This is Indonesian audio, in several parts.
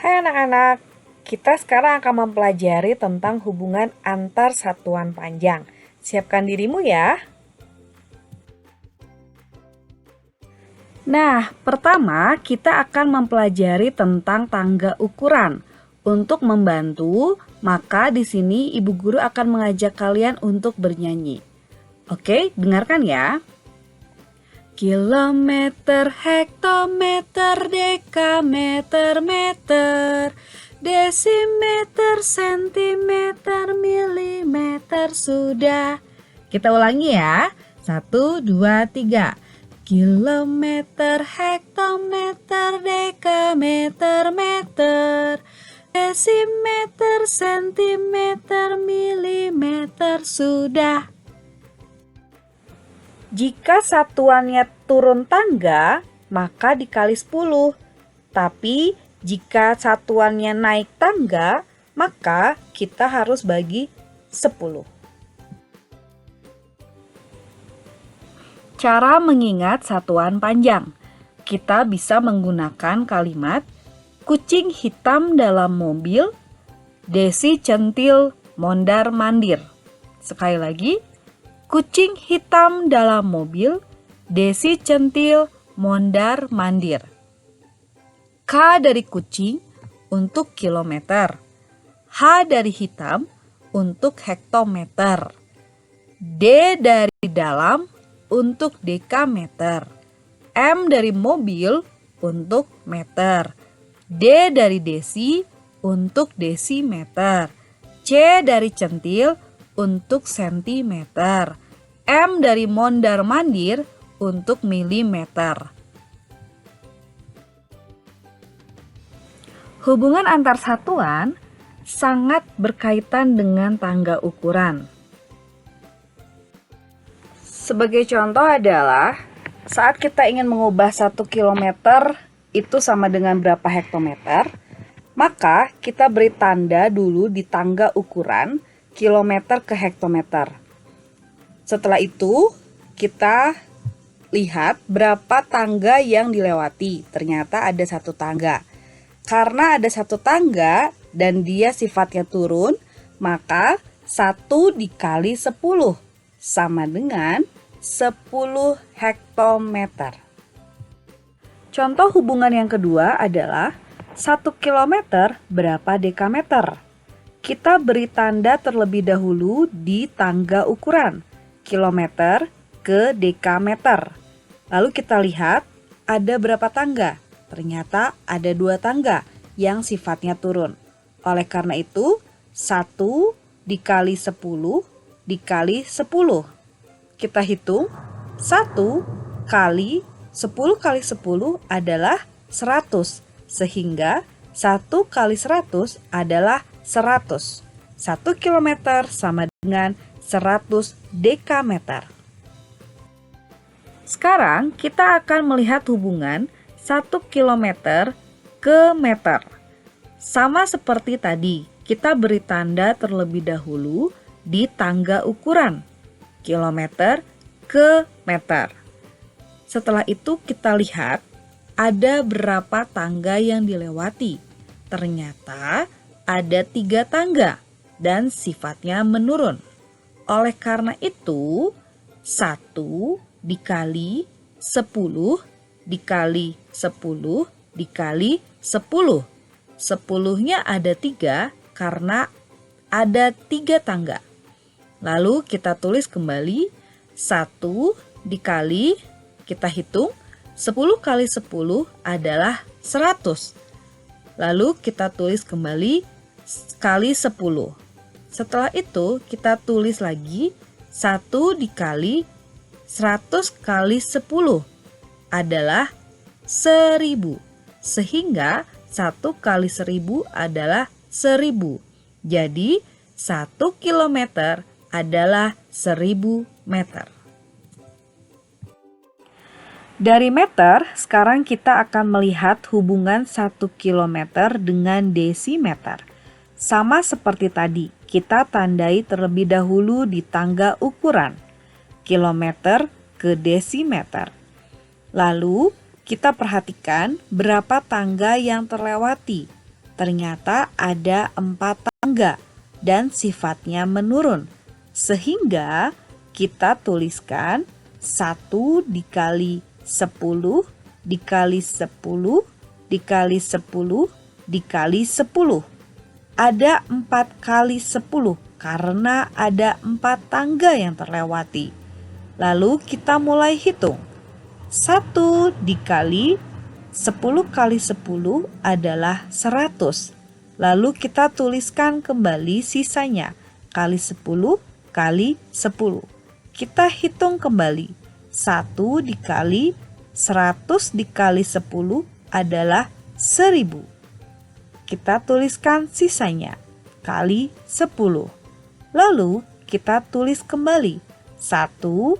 Hai anak-anak, kita sekarang akan mempelajari tentang hubungan antar satuan panjang. Siapkan dirimu ya. Nah, pertama kita akan mempelajari tentang tangga ukuran. Untuk membantu, maka di sini ibu guru akan mengajak kalian untuk bernyanyi. Oke, dengarkan ya. Kilometer, hektometer, dekameter, meter, desimeter, sentimeter, milimeter, sudah. Kita ulangi ya. 1, 2, 3. Kilometer, hektometer, dekameter, meter, desimeter, sentimeter, milimeter, sudah. Jika satuannya turun tangga, maka dikali 10. Tapi jika satuannya naik tangga, maka kita harus bagi 10. Cara mengingat satuan panjang. Kita bisa menggunakan kalimat kucing hitam dalam mobil, Desi centil mondar-mandir. Sekali lagi, kucing hitam dalam mobil, Desi centil mondar-mandir. K dari kucing untuk kilometer, H dari hitam untuk hektometer, D dari dalam untuk dekameter, M dari mobil untuk meter, D dari desi untuk desimeter, C dari centil untuk sentimeter, M dari mondar-mandir untuk milimeter. Hubungan antar satuan sangat berkaitan dengan tangga ukuran. Sebagai contoh adalah saat kita ingin mengubah 1 kilometer itu sama dengan berapa hektometer, maka kita beri tanda dulu di tangga ukuran kilometer ke hektometer. Setelah itu, kita lihat berapa tangga yang dilewati. Ternyata ada 1 tangga. Karena ada 1 tangga dan dia sifatnya turun, maka 1 dikali 10 sama dengan 10 hektometer. Contoh hubungan yang kedua adalah 1 kilometer berapa dekameter. Kita beri tanda terlebih dahulu di tangga ukuran kilometer ke dekameter. Lalu kita lihat ada berapa tangga. Ternyata ada 2 tangga yang sifatnya turun. Oleh karena itu 1 dikali 10 dikali 10. Kita hitung 1 kali 10 kali 10 adalah 100. Sehingga 1 kali 100 adalah 100. 1 kilometer sama dengan 100 dekameter. Sekarang kita akan melihat hubungan 1 kilometer ke meter. Sama seperti tadi, kita beri tanda terlebih dahulu di tangga ukuran kilometer ke meter. Setelah itu kita lihat ada berapa tangga yang dilewati. Ternyata ada 3 tangga dan sifatnya menurun. Oleh karena itu 1 dikali 10 dikali 10 dikali 10. 10-nya ada 3 karena ada 3 tangga. Lalu kita tulis kembali 1 dikali, kita hitung 10 kali 10 adalah 100. Lalu kita tulis kembali kali 10. Setelah itu kita tulis lagi 1 dikali 100 kali 10 adalah 1000. Sehingga 1 kali 1000 adalah 1000. Jadi 1 kilometer adalah 1000 meter. Dari meter, sekarang kita akan melihat hubungan 1 kilometer dengan desimeter. Sama seperti tadi, kita tandai terlebih dahulu di tangga ukuran kilometer ke desimeter. Lalu kita perhatikan berapa tangga yang terlewati. ternyata ada 4 tangga dan sifatnya menurun. Sehingga kita tuliskan 1 dikali 10 dikali 10 dikali 10 dikali 10. Ada 4 kali 10 karena ada 4 tangga yang terlewati. Lalu kita mulai hitung. 1 dikali 10 kali 10 adalah 100. Lalu kita tuliskan kembali sisanya. Kali 10 kali 10. Kita hitung kembali. 1 dikali 100 dikali 10 adalah 1000. Kita tuliskan sisanya. Kali 10. Lalu kita tulis kembali. 1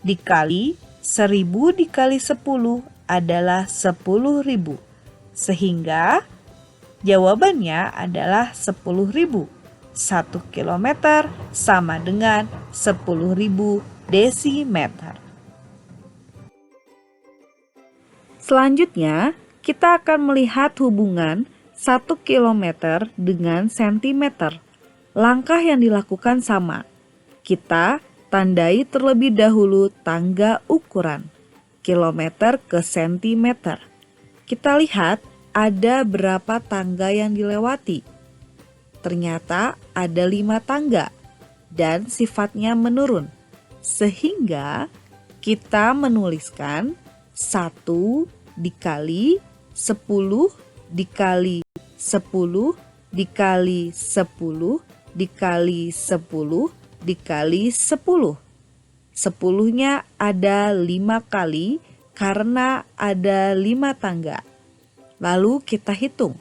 dikali 1000 dikali 10 adalah 10.000. Sehingga jawabannya adalah 10.000. 1 kilometer sama dengan 10.000 desimeter. Selanjutnya, kita akan melihat hubungan 1 kilometer dengan sentimeter. Langkah yang dilakukan sama. Kita tandai terlebih dahulu tangga ukuran, kilometer ke sentimeter. Kita lihat ada berapa tangga yang dilewati. Ternyata ada 5 tangga dan sifatnya menurun. Sehingga kita menuliskan 1 dikali 10 dikali 10 dikali 10 dikali 10 dikali 10. 10-nya ada 5 kali karena ada 5 tangga. Lalu kita hitung.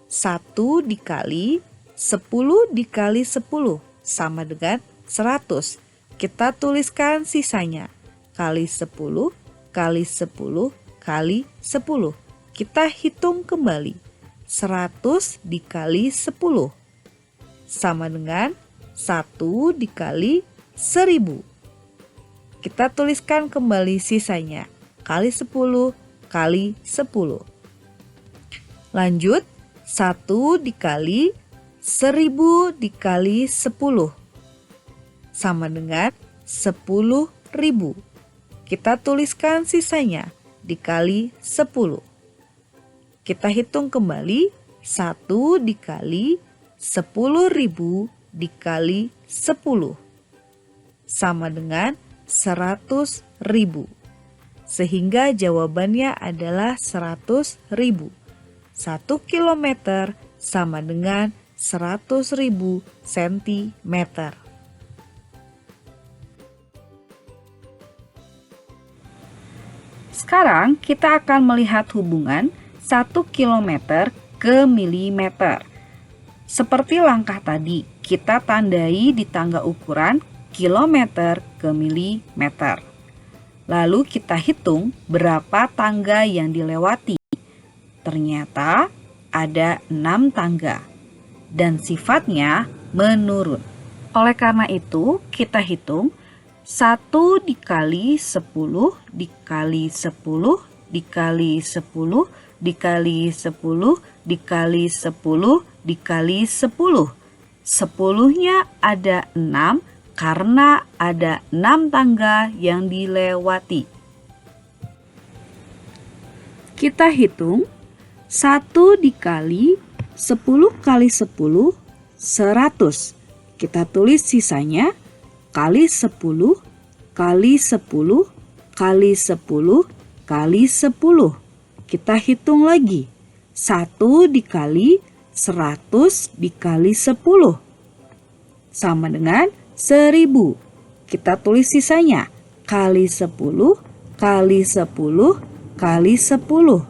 1 dikali 10 dikali 10 sama dengan 100. Kita tuliskan sisanya. Kali 10 kali 10 kali 10. Kita hitung kembali. 100 dikali 10 sama dengan 1 dikali 1000. Kita tuliskan kembali sisanya. Kali 10 kali 10. Lanjut, 1 dikali 1000 dikali 10 sama dengan 10.000. Kita tuliskan sisanya dikali 10. Kita hitung kembali. 1 dikali 10.000 dikali 10 sama dengan 100.000. Sehingga jawabannya adalah 100.000. 1 kilometer sama dengan 100.000 sentimeter. Sekarang kita akan melihat hubungan 1 kilometer ke milimeter. Seperti langkah tadi, kita tandai di tangga ukuran kilometer ke milimeter. Lalu kita hitung berapa tangga yang dilewati. Ternyata ada 6 tangga dan sifatnya menurun. Oleh karena itu, kita hitung 1 dikali 10 dikali 10 dikali 10 dikali 10 dikali 10 dikali 10. 10-nya ada 6 karena ada 6 tangga yang dilewati. Kita hitung 1 dikali 10 kali 10, 100. Kita tulis sisanya kali 10 kali 10 kali 10 kali 10. Kita hitung lagi. 1 dikali 100 dikali 10 sama dengan 1000. Kita tulis sisanya kali 10 kali 10 kali 10.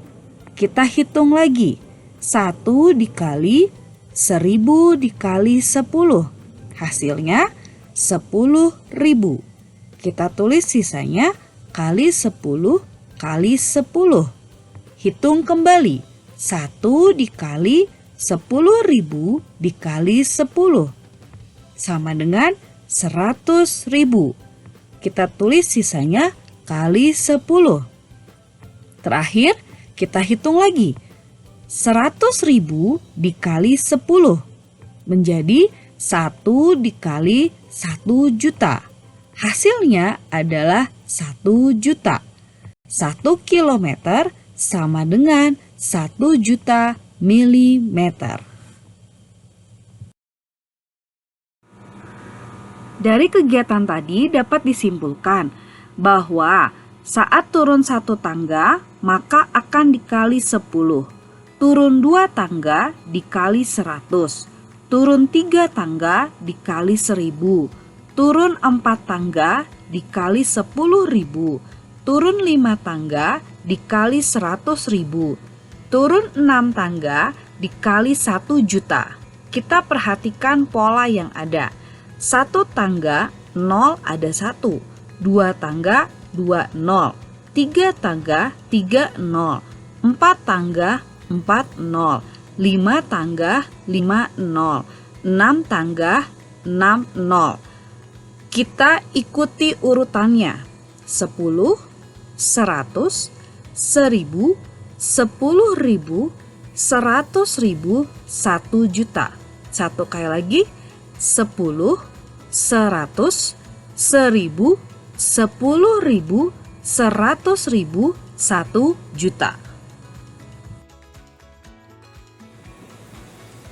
Kita hitung lagi. 1 dikali 1000 dikali 10. Hasilnya 10.000. Kita tulis sisanya kali 10 kali 10. Hitung kembali. 1 dikali 10.000 dikali 10 sama dengan 100.000. Kita tulis sisanya kali 10. Terakhir, kita hitung lagi. 100.000 dikali 10 menjadi 1 dikali 1 juta. Hasilnya adalah 1 juta. 1 kilometer sama dengan 1 juta milimeter. Dari kegiatan tadi dapat disimpulkan bahwa saat turun 1 tangga maka akan dikali 10. Turun 2 tangga dikali 100. Turun 3 tangga dikali 1000. Turun 4 tangga dikali 10.000. Turun 5 tangga dikali 100.000. Turun 6 tangga dikali 1 juta. Kita perhatikan pola yang ada. 1 tangga 0 ada 1. 2 tangga 2 0. 3 tangga 3 0. 4 tangga 4 0. 5 tangga 5 0. 6 tangga 6 0. Kita ikuti urutannya. 10, 100, 1000, 10.000, 100.000, 1 juta. Satu kali lagi. 10, 100, 1000, 10.000, 100.000, 1 juta.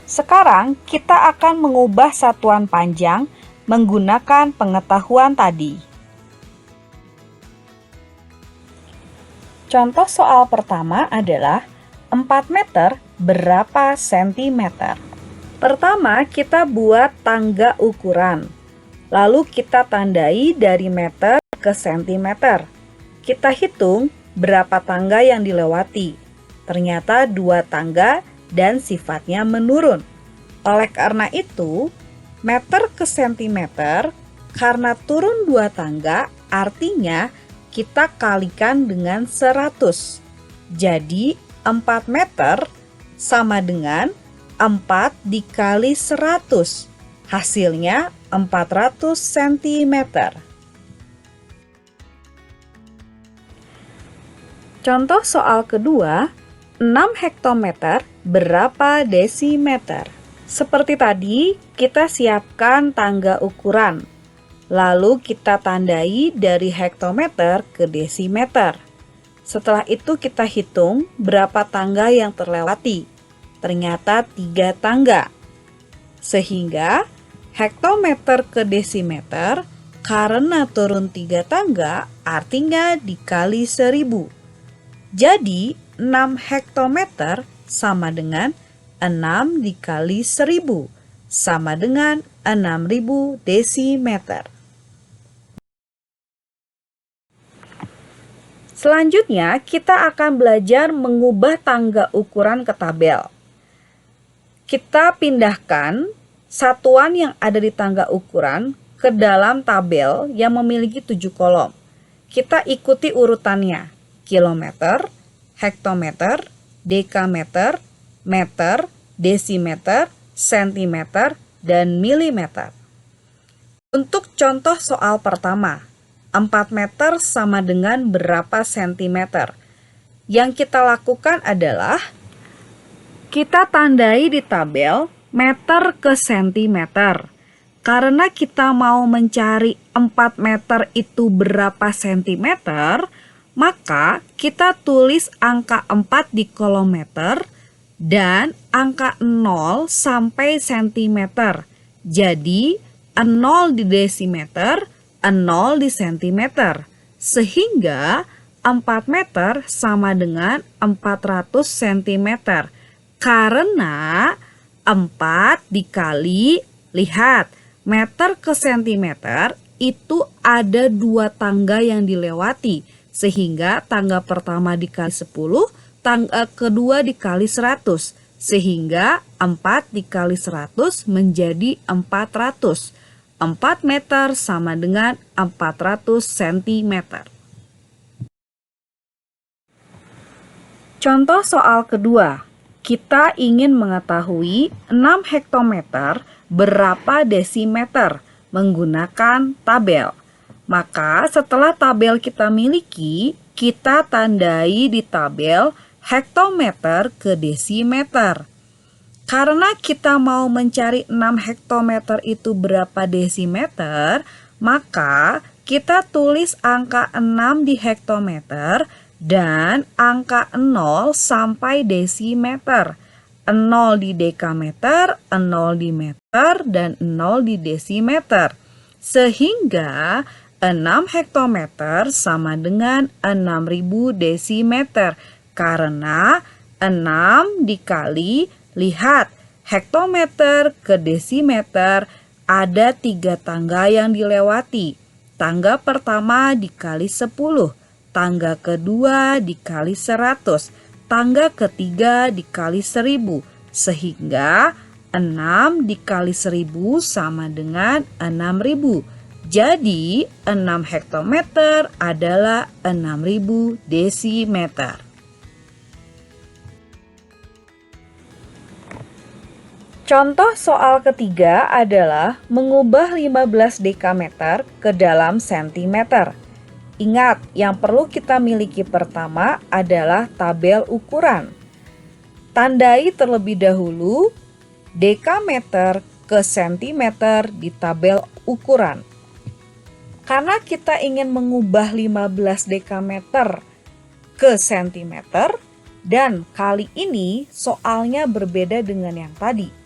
Sekarang kita akan mengubah satuan panjang menggunakan pengetahuan tadi. Contoh soal pertama adalah 4 meter berapa sentimeter? Pertama, kita buat tangga ukuran. Lalu kita tandai dari meter ke sentimeter. Kita hitung berapa tangga yang dilewati. Ternyata 2 tangga dan sifatnya menurun. Oleh karena itu, meter ke sentimeter, karena turun 2 tangga, artinya kita kalikan dengan 100. Jadi 4 meter sama dengan 4 dikali 100. Hasilnya 400 cm. Contoh soal kedua, 6 hektometer berapa desimeter? Seperti tadi, kita siapkan tangga ukuran. Lalu kita tandai dari hektometer ke desimeter. Setelah itu kita hitung berapa tangga yang terlewati. Ternyata 3 tangga. Sehingga hektometer ke desimeter karena turun 3 tangga artinya dikali 1000. Jadi 6 hektometer sama dengan 6 dikali 1000 sama dengan 6000 desimeter. Selanjutnya kita akan belajar mengubah tangga ukuran ke tabel. Kita pindahkan satuan yang ada di tangga ukuran ke dalam tabel yang memiliki 7 kolom. Kita ikuti urutannya. Kilometer, hektometer, dekameter, meter, desimeter, sentimeter, dan milimeter. Untuk contoh soal pertama, 4 meter sama dengan berapa sentimeter? Yang kita lakukan adalah kita tandai di tabel meter ke sentimeter. Karena kita mau mencari 4 meter itu berapa sentimeter, maka kita tulis angka 4 di kolom meter dan angka 0 sampai sentimeter. Jadi 0 di desimeter, 0 di sentimeter. Sehingga 4 meter sama dengan 400 sentimeter. Karena 4 dikali, lihat, meter ke sentimeter itu ada 2 tangga yang dilewati. Sehingga tangga pertama dikali 10, tangga kedua dikali 100. Sehingga 4 dikali 100 menjadi 400. 4 meter sama dengan 400 cm. Contoh soal kedua. Kita ingin mengetahui 6 hektometer berapa desimeter menggunakan tabel. Maka setelah tabel kita miliki, kita tandai di tabel hektometer ke desimeter. Karena kita mau mencari 6 hektometer itu berapa desimeter, maka kita tulis angka 6 di hektometer dan angka 0 sampai desimeter. 0 di dekameter, 0 di meter, dan 0 di desimeter. Sehingga 6 hektometer sama dengan 6.000 desimeter. Karena 6 dikali, lihat, hektometer ke desimeter ada 3 tangga yang dilewati. Tangga pertama dikali 10, tangga kedua dikali 100, tangga ketiga dikali 1000, sehingga 6 dikali 1000 sama dengan 6.000. Jadi 6 hektometer adalah 6.000 desimeter. Contoh soal ketiga adalah mengubah 15 dekameter ke dalam sentimeter. Ingat, yang perlu kita miliki pertama adalah tabel ukuran. Tandai terlebih dahulu dekameter ke sentimeter di tabel ukuran. Karena kita ingin mengubah 15 dekameter ke sentimeter, dan kali ini soalnya berbeda dengan yang tadi.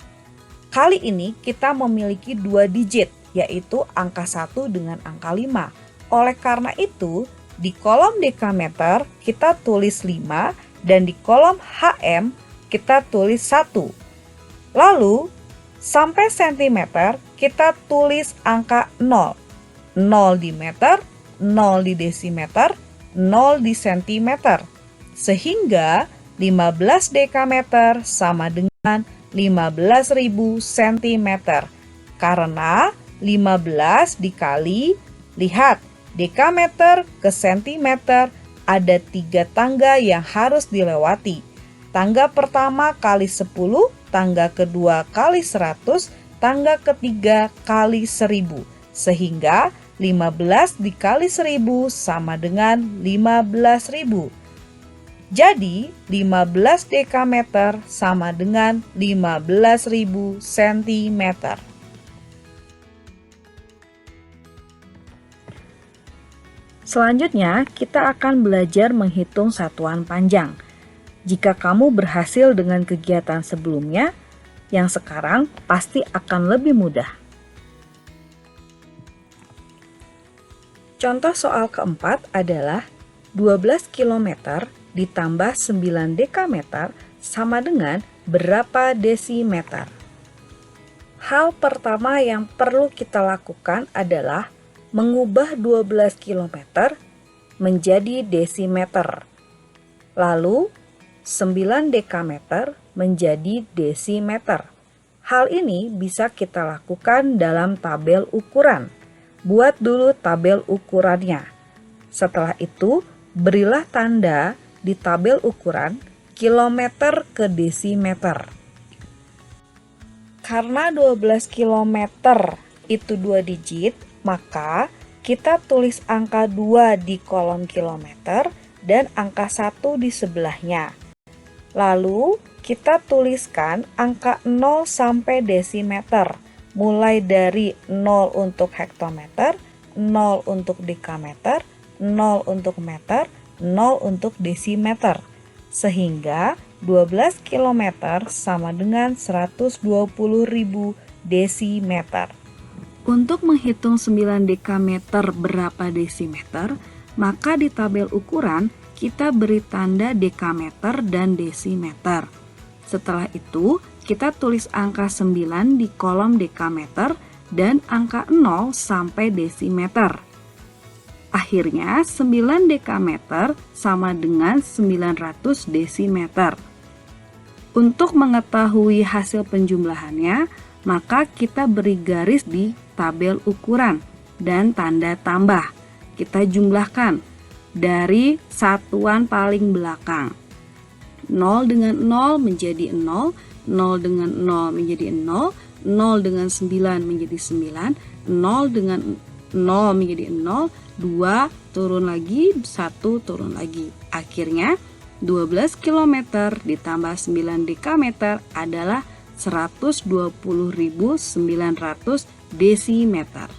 Kali ini kita memiliki 2 digit, yaitu angka 1 dengan angka 5. Oleh karena itu, di kolom dekameter kita tulis 5 dan di kolom HM kita tulis 1. Lalu, sampai sentimeter kita tulis angka 0. 0 di meter, 0 di desimeter, 0 di sentimeter. Sehingga 15 dekameter sama dengan 15.000 cm. Karena 15 dikali, lihat, dekameter ke sentimeter ada 3 tangga yang harus dilewati. Tangga pertama kali 10, tangga kedua kali 100, tangga ketiga kali 1000. Sehingga 15 dikali 1000 sama dengan 15.000. Jadi 15 dekameter sama dengan 15.000 cm. Selanjutnya, kita akan belajar menghitung satuan panjang. Jika kamu berhasil dengan kegiatan sebelumnya, yang sekarang pasti akan lebih mudah. Contoh soal keempat adalah 12 km ditambah 9 dekameter sama dengan berapa desimeter. Hal pertama yang perlu kita lakukan adalah mengubah 12 km menjadi desimeter. Lalu 9 dekameter menjadi desimeter. Hal ini bisa kita lakukan dalam tabel ukuran. Buat dulu tabel ukurannya. Setelah itu, berilah tanda di tabel ukuran kilometer ke desimeter. Karena 12 kilometer itu 2 digit, maka kita tulis angka 2 di kolom kilometer dan angka 1 di sebelahnya. Lalu kita tuliskan angka 0 sampai desimeter, mulai dari 0 untuk hektometer, 0 untuk dekameter, 0 untuk meter, 0 untuk desimeter. Sehingga 12 km sama dengan 120.000 desimeter. Untuk menghitung 9 dekameter berapa desimeter, maka di tabel ukuran kita beri tanda dekameter dan desimeter. Setelah itu, kita tulis angka 9 di kolom dekameter dan angka 0 sampai desimeter. Akhirnya 9 dekameter sama dengan 900 desimeter. Untuk mengetahui hasil penjumlahannya, maka kita beri garis di tabel ukuran dan tanda tambah. Kita jumlahkan dari satuan paling belakang. 0 dengan 0 menjadi 0, 0 dengan 0 menjadi 0, 0 dengan 9 menjadi 9, 0 dengan 0 menjadi 0, 2 turun lagi, 1 turun lagi. Akhirnya 12 km ditambah 9 dekameter adalah 120.900 desimeter.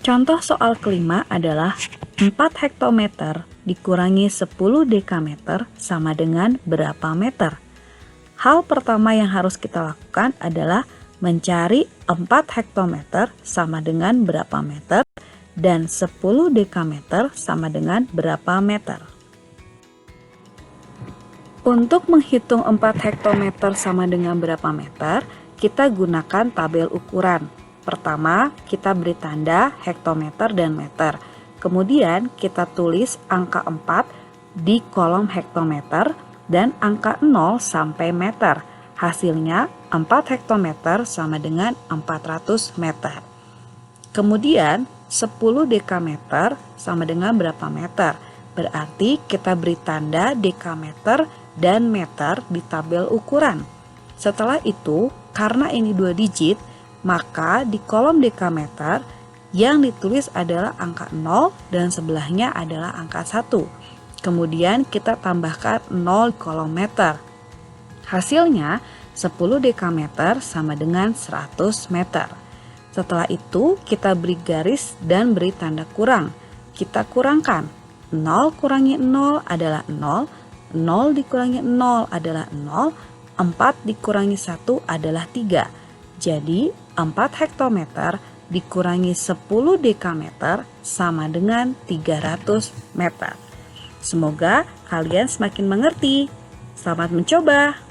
Contoh soal kelima adalah 4 hektometer dikurangi 10 dekameter sama dengan berapa meter? Hal pertama yang harus kita lakukan adalah mencari 4 hektometer sama dengan berapa meter dan 10 dekameter sama dengan berapa meter. Untuk menghitung 4 hektometer sama dengan berapa meter, kita gunakan tabel ukuran. Pertama, kita beri tanda hektometer dan meter. Kemudian, kita tulis angka 4 di kolom hektometer dan angka 0 sampai meter. Hasilnya, 4 hektometer sama dengan 400 meter. Kemudian, 10 dekameter sama dengan berapa meter? Berarti kita beri tanda dekameter dan meter di tabel ukuran. Setelah itu, karena ini 2 digit, maka di kolom dekameter yang ditulis adalah angka 0 dan sebelahnya adalah angka 1. Kemudian kita tambahkan 0 di kolom meter. Hasilnya 10 dekameter sama dengan 100 meter. Setelah itu kita beri garis dan beri tanda kurang. Kita kurangkan. 0 kurangi 0 adalah 0, 0 dikurangi 0 adalah 0, 4 dikurangi 1 adalah 3. Jadi 4 hektometer dikurangi 10 dekameter sama dengan 300 meter. Semoga kalian semakin mengerti. Selamat mencoba!